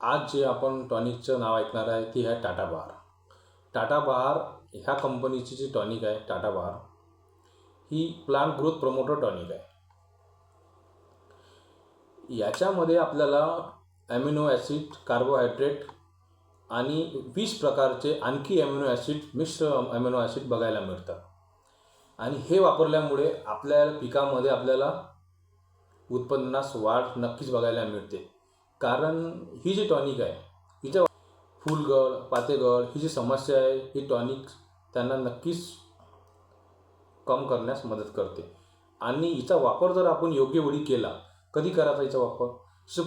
आज जे आपण टॉनिकचं नाव ऐकणार आहे ती आहे टाटा बहार. टाटा बहार ह्या कंपनीची जी टॉनिक आहे टाटा बहार ही प्लांट ग्रोथ प्रमोटर टॉनिक आहे. याच्यामध्ये आपल्याला ॲमिनो ॲसिड, कार्बोहायड्रेट आणि 20 प्रकारचे आणखी ॲमिनो ॲसिड, मिश्र ॲमिनो ॲसिड बघायला मिळतात. आणि हे वापरल्यामुळे आपल्या पिकामध्ये आपल्याला उत्पन्नास वाढ नक्कीच बघायला मिळते. कारण ही जी टॉनिक आहे हिच्या फुलगळ, पातेगळ ही जी समस्या आहे ही टॉनिक त्यांना नक्कीच कम करण्यास मदत करते. आणि हिचा वापर जर आपण योग्य वेळी केला, कधी करायचा हिचा वापर? जसं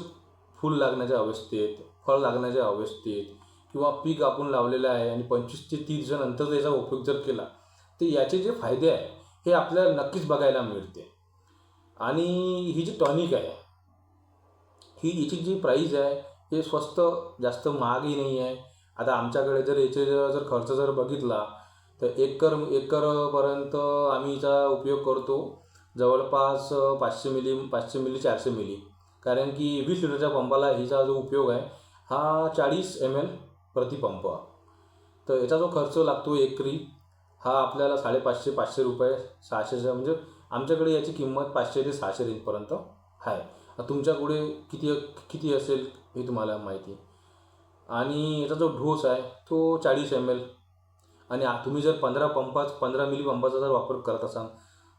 फूल लागण्याच्या अवस्थेत, फळ लागण्याच्या अवस्थेत किंवा पीक आपण लावलेलं आहे आणि 25 ते 30 दिवसानंतर याचा उपयोग जर केला तर याचे जे फायदे आहे हे आपल्याला नक्कीच बघायला मिळते. आणि ही जी टॉनिक आहे ही हिची जी प्राईज आहे हे स्वस्त, जास्त महागही नाही आहे. आता आमच्याकडे जर याचे जर खर्च जर बघितला तर एकरपर्यंत आम्ही हिचा उपयोग करतो जवळपास 500 मिली 400 मिली. कारण की 20 लिटरच्या पंपाला हिचा जो उपयोग आहे हा 40 ml प्रति पंप. तर याचा जो खर्च लागतो एकरी हा आपल्याला 550 रुपये 600 म्हणजे आमच्याकडे याची किंमत 500 ते 600 रेंजपर्यंत आहे. तुमच्याकडे किती असेल हे तुम्हाला माहिती. आणि याचा जो डोस आहे तो 40 ml. आणि तुम्ही जर 15 मिली पंपाचा जर वापर करत असाल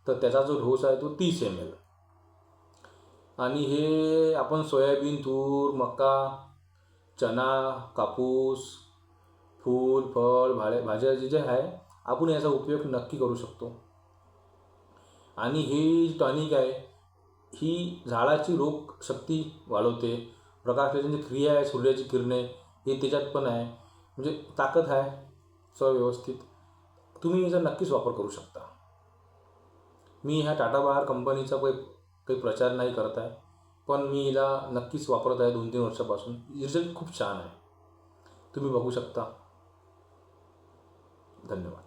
तर त्याचा जो डोस आहे तो 30 ml. आणि हे आपण सोयाबीन, तूर, मका, चना, कापूस, फूल, फळ, भाज्या जे आहे आपण याचा उपयोग नक्की करू शकतो. आणि ही टॉनिक आहे ही झाडाची रोगशक्ती वाढवते. प्रकाशाची क्रिया आहे, सूर्याची किरणे हे त्याच्यात पण आहे. म्हणजे ताकद आहे व्यवस्थित. तुम्ही याचा नक्कीच वापर करू शकता. मी ह्या टाटा बहार कंपनीचा काही प्रचार नाही करत आहे, पण मी हिला नक्कीच वापरत आहे 2-3 वर्षापासून. रिझल्ट खूप छान आहे, तुम्ही बघू शकता. धन्यवाद.